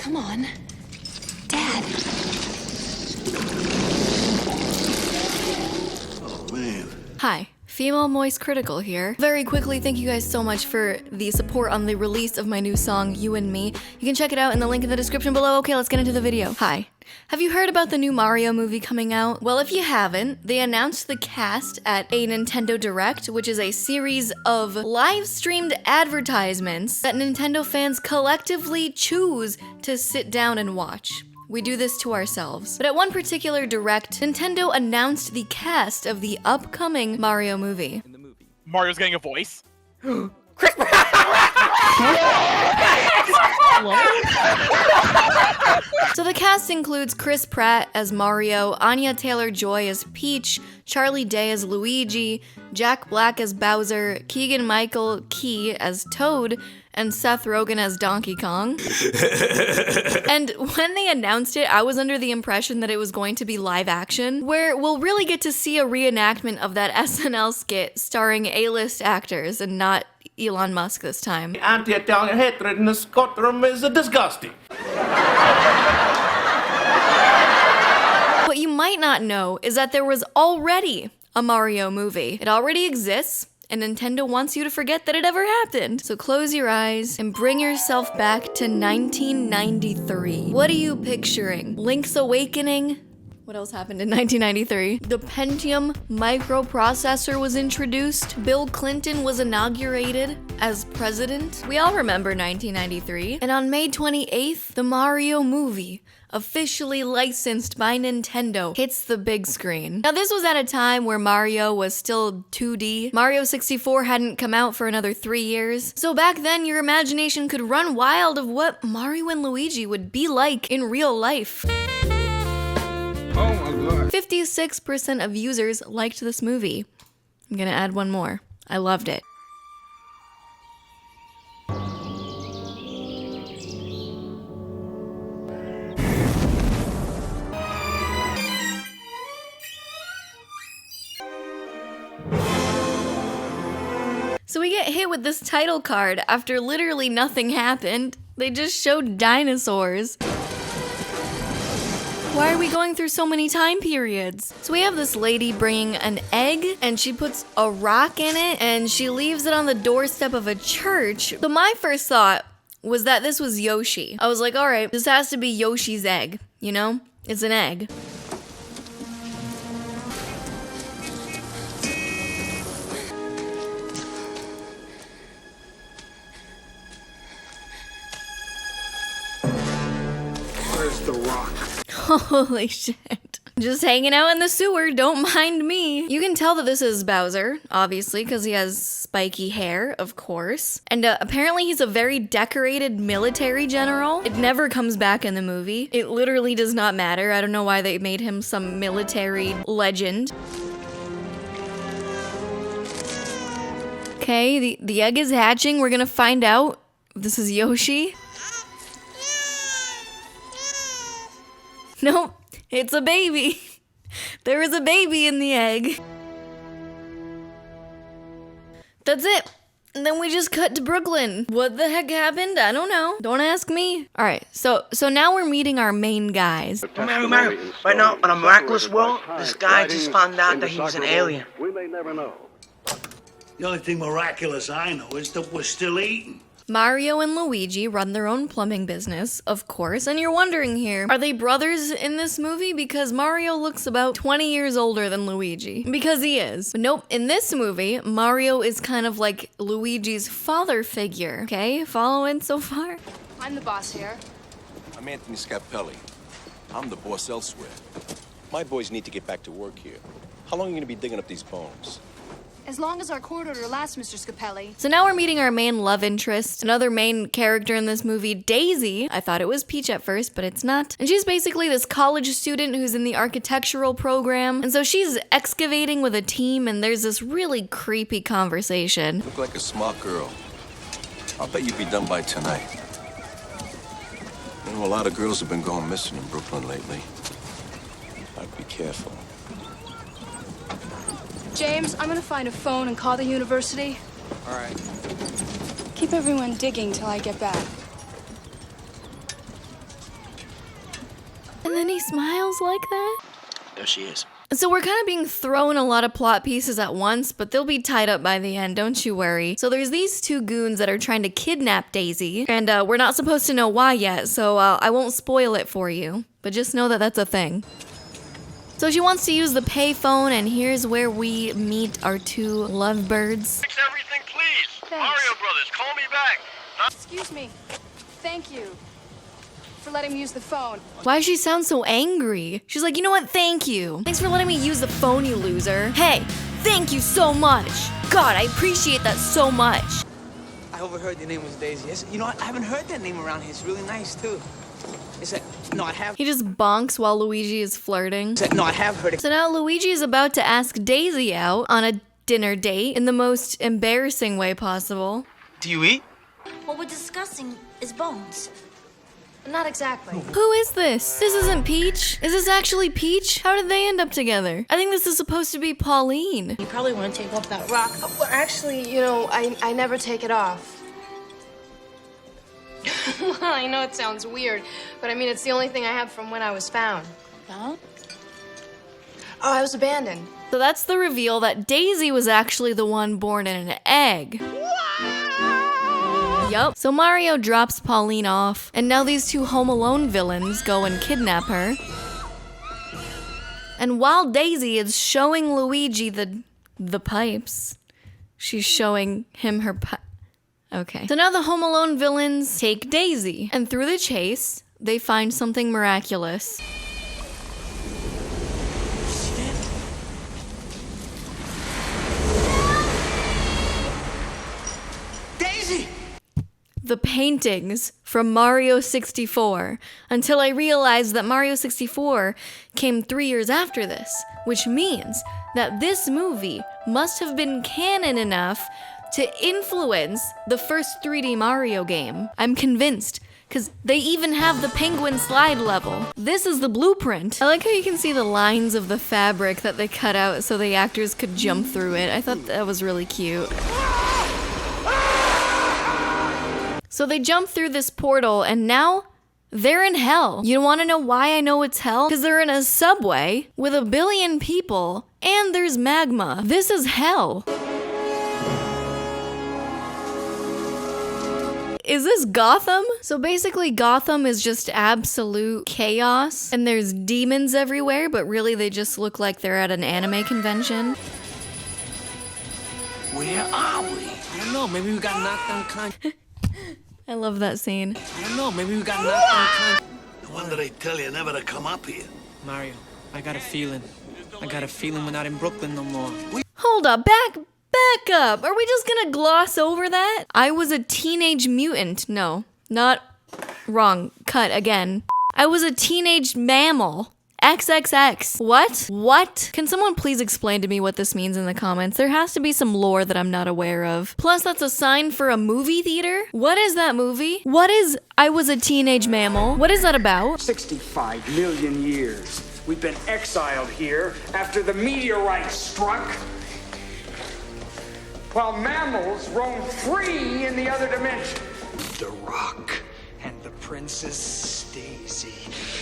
Come on. Dad. Oh, man. Hi. Female Moist Critical here. Very quickly, thank you guys so much for the support on the release of my new song, You and Me. You can check it out in the link in the description below. Okay, let's get into the video. Hi. Have you heard about the new Mario movie coming out? Well, if you haven't, they announced the cast at a Nintendo Direct, which is a series of live-streamed advertisements that Nintendo fans collectively choose to sit down and watch. We do this to ourselves. But at one particular Direct, Nintendo announced the cast of the upcoming Mario movie. Mario's getting a voice. So the cast includes Chris Pratt as Mario, Anya Taylor-Joy as Peach, Charlie Day as Luigi, Jack Black as Bowser, Keegan-Michael Key as Toad, and Seth Rogen as Donkey Kong. And when they announced it, I was under the impression that it was going to be live action, where we'll really get to see a reenactment of that SNL skit starring A-list actors and not Elon Musk this time. Anti-Italian hatred in the courtroom is disgusting. What you might not know is that there was already a Mario movie. It already exists, and Nintendo wants you to forget that it ever happened. So close your eyes and bring yourself back to 1993. What are you picturing? Link's Awakening? What else happened in 1993? The Pentium microprocessor was introduced. Bill Clinton was inaugurated as president. We all remember 1993. And on May 28th, the Mario movie, officially licensed by Nintendo, hits the big screen. Now this was at a time where Mario was still 2D. Mario 64 hadn't come out for another 3 years. So back then, your imagination could run wild of what Mario and Luigi would be like in real life. Oh my god. 56% of users liked this movie. I'm gonna add one more. I loved it. So we get hit with this title card after literally nothing happened. They just showed dinosaurs. Why are we going through so many time periods? So we have this lady bringing an egg, and she puts a rock in it, and she leaves it on the doorstep of a church. So my first thought was that this was Yoshi. I was like, all right, this has to be Yoshi's egg, you know? It's an egg. Where's the rock? Holy shit. Just hanging out in the sewer, don't mind me. You can tell that this is Bowser, obviously, because he has spiky hair, of course. And apparently he's a very decorated military general. It never comes back in the movie. It literally does not matter. I don't know why they made him some military legend. Okay, the egg is hatching. We're gonna find out if this is Yoshi. Nope, it's a baby. There is a baby in the egg. That's it. And then we just cut to Brooklyn. What the heck happened? I don't know. Don't ask me. All right, so now we're meeting our main guys. Mary, right now, on a miraculous world, this guy just found out that he was an alien. We may never know. The only thing miraculous I know is that we're still eating. Mario and Luigi run their own plumbing business, of course, and you're wondering here, are they brothers in this movie? Because Mario looks about 20 years older than Luigi. Because he is. But nope, in this movie, Mario is kind of like Luigi's father figure. Okay, following so far? I'm the boss here. I'm Anthony Scapelli. I'm the boss elsewhere. My boys need to get back to work here. How long are you gonna be digging up these bones? As long as our court order lasts, Mr. Scapelli. So now we're meeting our main love interest, another main character in this movie, Daisy. I thought it was Peach at first, but it's not. And she's basically this college student who's in the architectural program. And so she's excavating with a team, and there's this really creepy conversation. Look like a smart girl. I'll bet you'll be done by tonight. You know, a lot of girls have been going missing in Brooklyn lately. I'd be careful. James, I'm gonna find a phone and call the university. All right. Keep everyone digging till I get back. And then he smiles like that. There she is. So we're kind of being thrown a lot of plot pieces at once, but they'll be tied up by the end, don't you worry. So there's these two goons that are trying to kidnap Daisy, and we're not supposed to know why yet, so I won't spoil it for you. But just know that that's a thing. So she wants to use the payphone, and here's where we meet our two lovebirds. Fix everything, please. Thanks. Mario Brothers, call me back. Excuse me. Thank you for letting me use the phone. Why does she sound so angry? She's like, you know what, thank you. Thanks for letting me use the phone, you loser. Hey, thank you so much. God, I appreciate that so much. I overheard your name was Daisy. You know what? I haven't heard that name around here. It's really nice, too. No, I have. He just bonks while Luigi is flirting. No, I have heard it. So now Luigi is about to ask Daisy out on a dinner date in the most embarrassing way possible. Do you eat? What we're discussing is bones. Not exactly. Who is this? This isn't Peach. Is this actually Peach? How did they end up together? I think this is supposed to be Pauline. You probably want to take off that rock. Well, actually, you know, I never take it off. Well, I know it sounds weird, but I mean, it's the only thing I have from when I was found. No? Oh, I was abandoned. So that's the reveal that Daisy was actually the one born in an egg. Yup. So Mario drops Pauline off, and now these two Home Alone villains go and kidnap her. And while Daisy is showing Luigi the pipes, she's showing him her Okay. So now the Home Alone villains take Daisy, and through the chase, they find something miraculous. Daisy! The paintings from Mario 64, until I realized that Mario 64 came 3 years after this, which means that this movie must have been canon enough to influence the first 3D Mario game. I'm convinced, because they even have the penguin slide level. This is the blueprint. I like how you can see the lines of the fabric that they cut out so the actors could jump through it. I thought that was really cute. So they jump through this portal, and now they're in hell. You want to know why I know it's hell? Because they're in a subway with 1 billion people, and there's magma. This is hell. Is this Gotham? So basically Gotham is just absolute chaos, and there's demons everywhere, but really they just look like they're at an anime convention. Where are we? I don't know. Maybe we got knocked unconscious. I love that scene. I don't know. Maybe we got knocked unconscious. No wonder they tell you never to come up here. Mario, I got a feeling. We're not in Brooklyn no more. Hold up, back up. Are we just gonna gloss over that? I was a teenage mutant. No, not wrong. Cut again. I was a teenage mammal. XXX. What? Can someone please explain to me what this means in the comments? There has to be some lore that I'm not aware of. Plus, that's a sign for a movie theater? What is that movie? What is I was a teenage mammal? What is that about? 65 million years. We've been exiled here after the meteorite struck, while mammals roam free in the other dimension. The Rock and the Princess Daisy.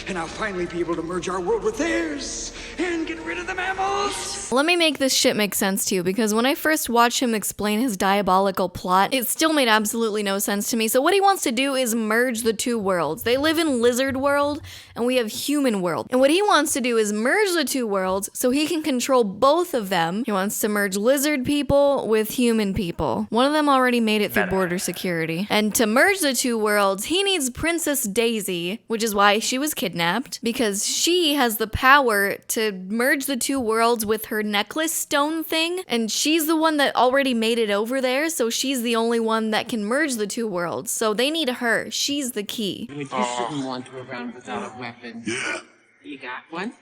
And I'll finally be able to merge our world with theirs and get rid of the mammals. Let me make this shit make sense to you, because when I first watched him explain his diabolical plot, it still made absolutely no sense to me. So what he wants to do is merge the two worlds. They live in lizard world, and we have human world. And what he wants to do is merge the two worlds so he can control both of them. He wants to merge lizard people with human people. One of them already made it through border security. And to merge the two worlds, he needs Princess Daisy, which is why she was kidnapped, because she has the power to merge the two worlds with her necklace stone thing, and she's the one that already made it over there, so she's the only one that can merge the two worlds. So they need her. She's the key. You shouldn't want to go around without a weapon. Yeah. You got one?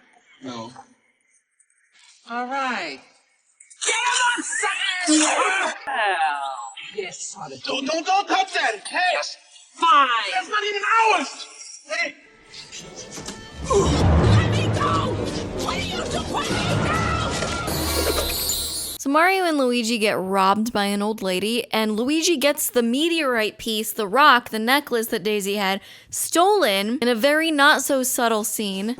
No. All right. Get on, suckers! Yes. Don't touch that! Hey! Fine. That's not even ours! Hey! Let me go! What are you doing? Let me go! So Mario and Luigi get robbed by an old lady, and Luigi gets the meteorite piece, the rock, the necklace that Daisy had, stolen in a very not so subtle scene.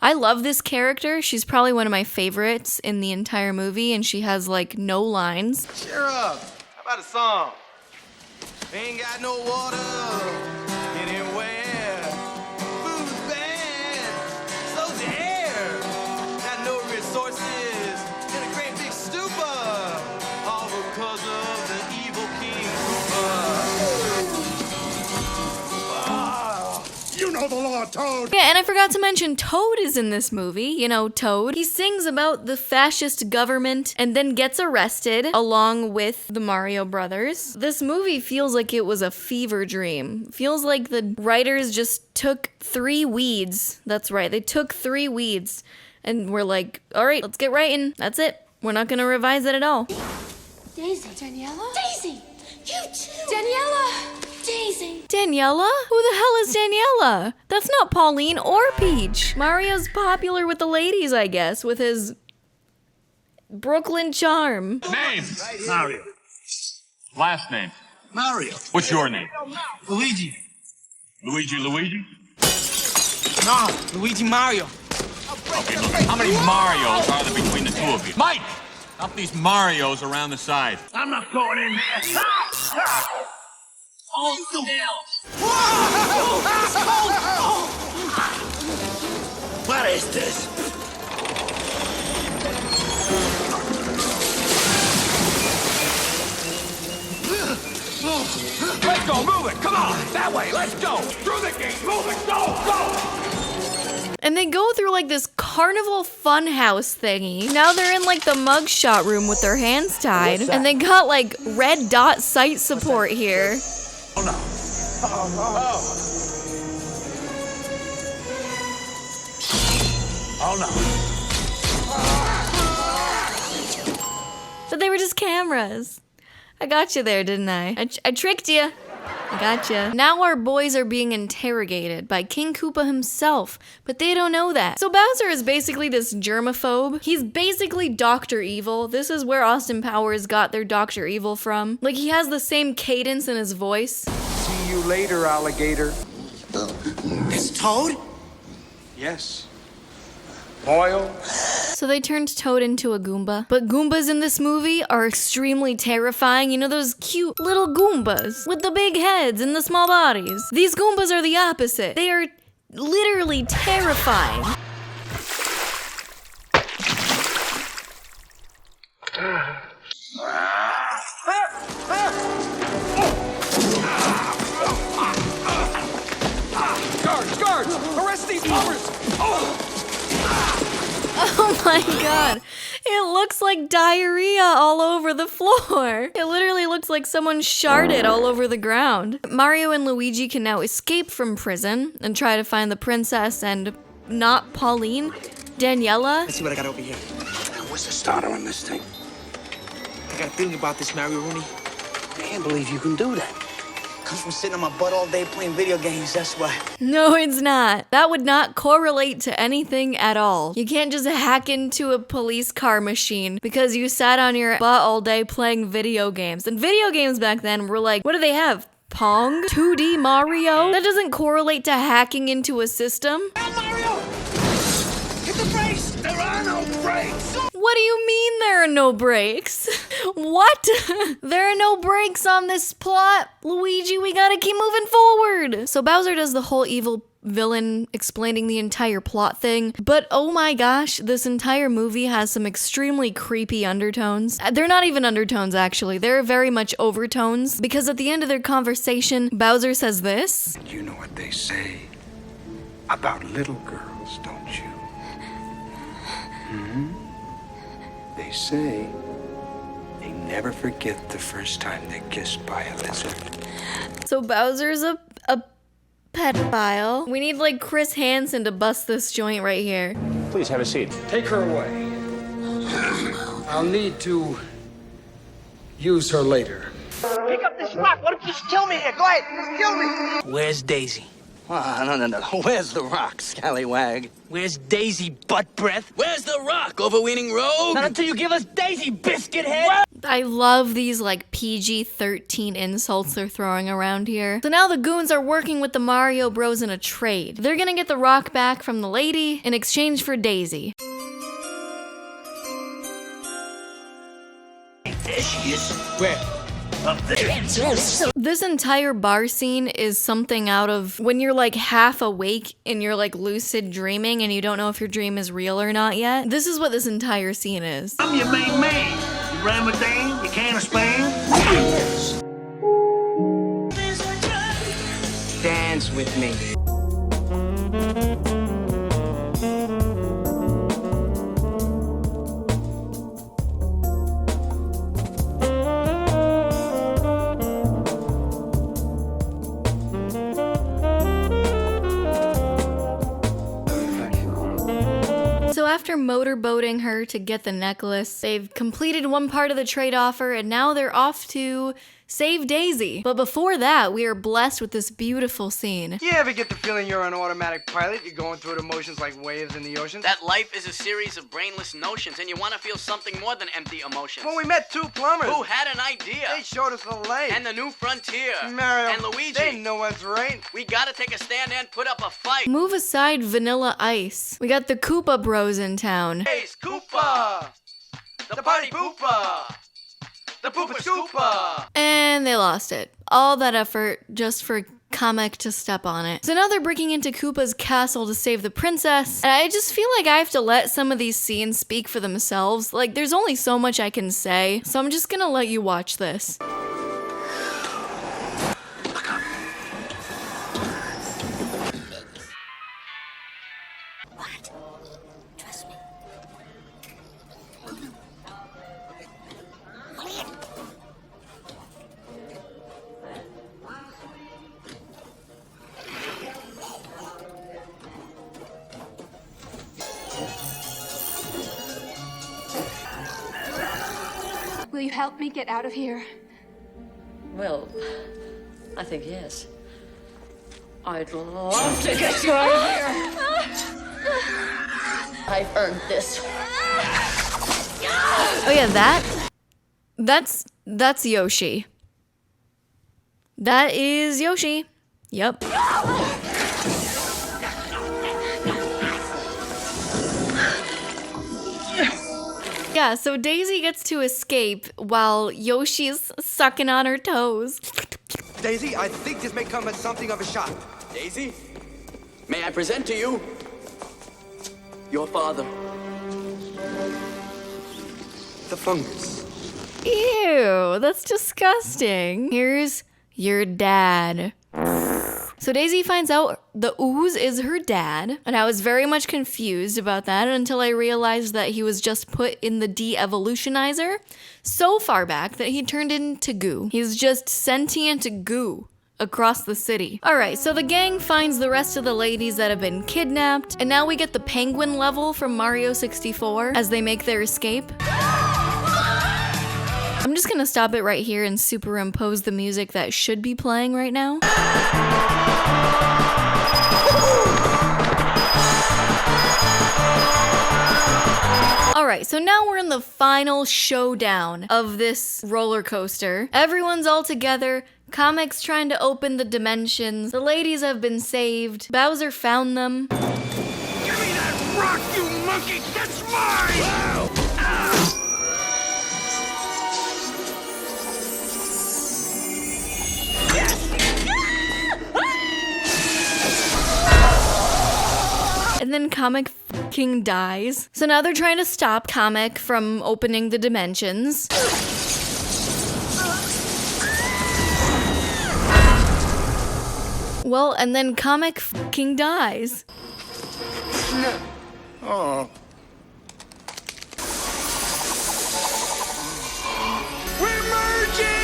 I love this character. She's probably one of my favorites in the entire movie, and she has like no lines. Cheer up. How about a song? Ain't got no water anywhere. Food's bad. So's the air. Got no resources in a great big stupor. All because of the evil King Koopa. You know the law, Toad. Yeah, and I forgot to mention Toad is in this movie. You know, Toad. He sings about the fascist government and then gets arrested along with the Mario brothers. This movie feels like it was a fever dream. Feels like the writers just took 3 weeds. That's right, they took 3 weeds and were like, all right, let's get writing. That's it. We're not gonna revise it at all. Daisy. Daniela? Daisy! You too! Daniela! Daisy! Daniela? Who the hell is Daniela? That's not Pauline or Peach. Mario's popular with the ladies, I guess, with his Brooklyn charm. Name? Mario. Last name? Mario. What's your name? Luigi. Luigi? No, Luigi Mario. Okay, look, how many Marios are there between the 2 of you? Mike! Up these Marios around the side. I'm not going in there. Oh, the hell! What is this? Let's go, move it, come on, that way, let's go. Through the gate, move it, go! And they go through like this carnival funhouse thingy. Now they're in like the mugshot room with their hands tied. And they got like red dot sight support here. Oh no. Oh no. But they were just cameras. I got you there, didn't I? I tricked you. I gotcha. Now our boys are being interrogated by King Koopa himself, but they don't know that. So Bowser is basically this germaphobe. He's basically Dr. Evil. This is where Austin Powers got their Dr. Evil from. Like, he has the same cadence in his voice. See you later, alligator. It's Toad? Yes. Oil. So they turned Toad into a Goomba. But Goombas in this movie are extremely terrifying. You know those cute little Goombas with the big heads and the small bodies? These Goombas are the opposite. They are literally terrifying. Guards! Arrest these muggers! Oh my god. It looks like diarrhea all over the floor. It literally looks like someone sharted all over the ground. Mario and Luigi can now escape from prison and try to find the princess and not Pauline, Daniela. Let's see what I got over here. What's the starter on this thing? I got a feeling about this, Mario Rooney. I can't believe you can do that. Comes from sitting on my butt all day playing video games, that's why. No, it's not. That would not correlate to anything at all. You can't just hack into a police car machine because you sat on your butt all day playing video games. And video games back then were like, what do they have? Pong? 2D Mario? That doesn't correlate to hacking into a system. Mario! Hit the brakes! There are no brakes! What do you mean there are no brakes? What? There are no brakes on this plot, Luigi. We gotta keep moving forward. So Bowser does the whole evil villain explaining the entire plot thing. But oh my gosh, this entire movie has some extremely creepy undertones. They're not even undertones, actually. They're very much overtones. Because at the end of their conversation, Bowser says this. You know what they say about little girls, don't you? They say they never forget the first time they're kissed by a lizard. So Bowser's a pedophile. We need like Chris Hansen to bust this joint right here. Please have a seat. Take her away. I'll need to use her later. Pick up this rock. Why don't you just kill me here? Go ahead. Just kill me. Where's Daisy? No. Where's the rock, scallywag? Where's Daisy, butt breath? Where's the rock, overweening rogue? Not until you give us Daisy, biscuit head! I love these like PG-13 insults they're throwing around here. So now the goons are working with the Mario Bros in a trade. They're gonna get the rock back from the lady in exchange for Daisy. There she is. Where? Up there. This entire bar scene is something out of when you're like half awake and you're like lucid dreaming and you don't know if your dream is real or not yet. This is what this entire scene is. I'm your main man. You Ramadan, you can of Spain. Dance with me. So after motorboating her to get the necklace, they've completed one part of the trade offer and now they're off to save Daisy. But before that, we are blessed with this beautiful scene. You ever get the feeling you're an automatic pilot? You're going through the motions like waves in the ocean? That life is a series of brainless notions, and you want to feel something more than empty emotions. Well, we met two plumbers. Who had an idea? They showed us the light. And the new frontier. Mario. And Luigi. They know what's right. We gotta take a stand and put up a fight. Move aside Vanilla Ice. We got the Koopa Bros in town. Hey, Koopa! The party poopa! The poopa scoopa! And they lost it. All that effort just for Kamek to step on it. So now they're breaking into Koopa's castle to save the princess. And I just feel like I have to let some of these scenes speak for themselves. Like, there's only so much I can say. So I'm just gonna let you watch this. Will you help me get out of here? Well, I think yes. I'd love to get you out of here. I've earned this. Oh yeah, that's Yoshi. That is Yoshi. Yep. Yeah, so Daisy gets to escape while Yoshi's sucking on her toes. Daisy, I think this may come as something of a shock. Daisy, may I present to you your father? The fungus. Ew, that's disgusting. Here's your dad. So Daisy finds out the ooze is her dad, and I was very much confused about that until I realized that he was just put in the de-evolutionizer so far back that he turned into goo. He's just sentient goo across the city. Alright, so the gang finds the rest of the ladies that have been kidnapped, and now we get the penguin level from Mario 64 as they make their escape. I'm just gonna stop it right here and superimpose the music that should be playing right now. Alright, so now we're in the final showdown of this roller coaster. Everyone's all together. Kamek's trying to open the dimensions. The ladies have been saved. Bowser found them. Give me that rock, you monkey! That's mine! And then Kamek fucking dies. So now they're trying to stop Kamek from opening the dimensions. Well, and then Kamek fucking dies. Oh. We're merging!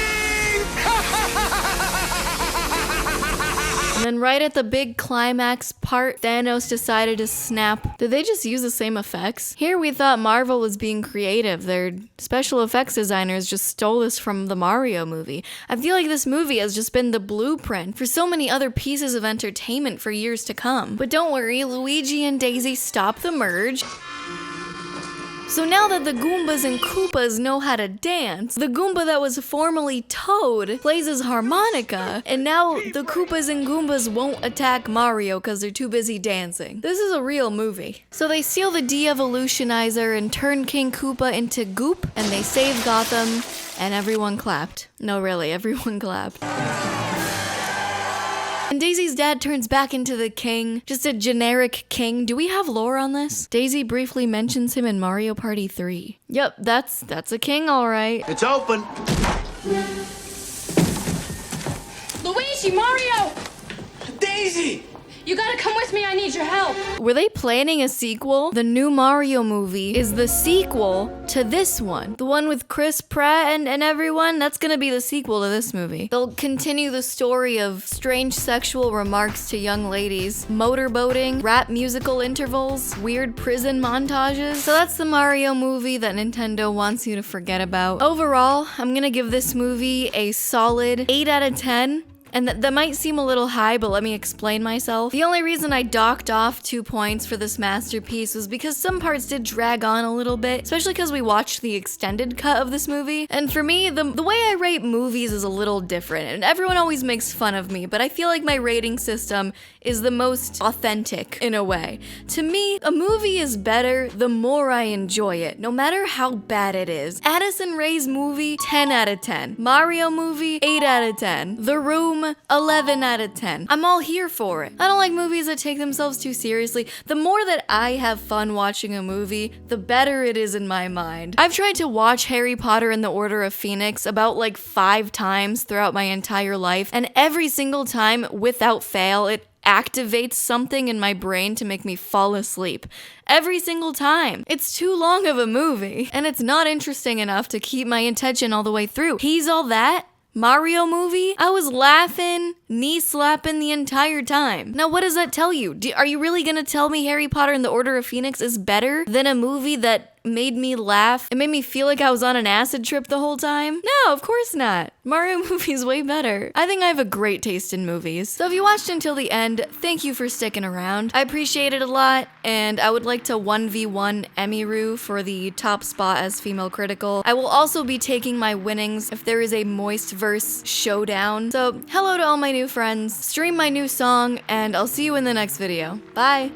And then right at the big climax part, Thanos decided to snap. Did they just use the same effects? Here we thought Marvel was being creative. Their special effects designers just stole this from the Mario movie. I feel like this movie has just been the blueprint for so many other pieces of entertainment for years to come. But don't worry, Luigi and Daisy stop the merge. So now that the Goombas and Koopas know how to dance, the Goomba that was formerly Toad plays his harmonica, and now the Koopas and Goombas won't attack Mario because they're too busy dancing. This is a real movie. So they steal the de-evolutionizer and turn King Koopa into Goop, and they save Gotham, and everyone clapped. No, really, everyone clapped. And Daisy's dad turns back into the king, just a generic king. Do we have lore on this? Daisy briefly mentions him in Mario Party 3. Yep, that's a king, all right. It's open. Luigi, Mario! Daisy! You gotta come with me, I need your help. Were they planning a sequel? The new Mario movie is the sequel to this one. The one with Chris Pratt and everyone, that's gonna be the sequel to this movie. They'll continue the story of strange sexual remarks to young ladies, motorboating, rap musical intervals, weird prison montages. So that's the Mario movie that Nintendo wants you to forget about. Overall, I'm gonna give this movie a solid 8 out of 10. And that might seem a little high, but let me explain myself. The only reason I docked off 2 points for this masterpiece was because some parts did drag on a little bit, especially because we watched the extended cut of this movie. And for me, the way I rate movies is a little different, and everyone always makes fun of me, but I feel like my rating system is the most authentic in a way. To me, a movie is better the more I enjoy it, no matter how bad it is. Addison Rae's movie, 10 out of 10. Mario movie, 8 out of 10. The Room, 11 out of 10. I'm all here for it. I don't like movies that take themselves too seriously. The more that I have fun watching a movie, the better it is in my mind. I've tried to watch Harry Potter and the Order of Phoenix about like 5 times throughout my entire life, and every single time, without fail, it activates something in my brain to make me fall asleep. Every single time. It's too long of a movie, and it's not interesting enough to keep my attention all the way through. He's All That? Mario movie? I was laughing, knee slapping the entire time. Now what does that tell you? Are you really gonna tell me Harry Potter and the Order of Phoenix is better than a movie that made me laugh? It made me feel like I was on an acid trip the whole time? No, of course not. Mario movie's way better. I think I have a great taste in movies. So if you watched until the end, thank you for sticking around. I appreciate it a lot, and I would like to 1v1 Emiru for the top spot as female critical. I will also be taking my winnings if there is a Moist Verse showdown. So hello to all my new friends, stream my new song, and I'll see you in the next video. Bye!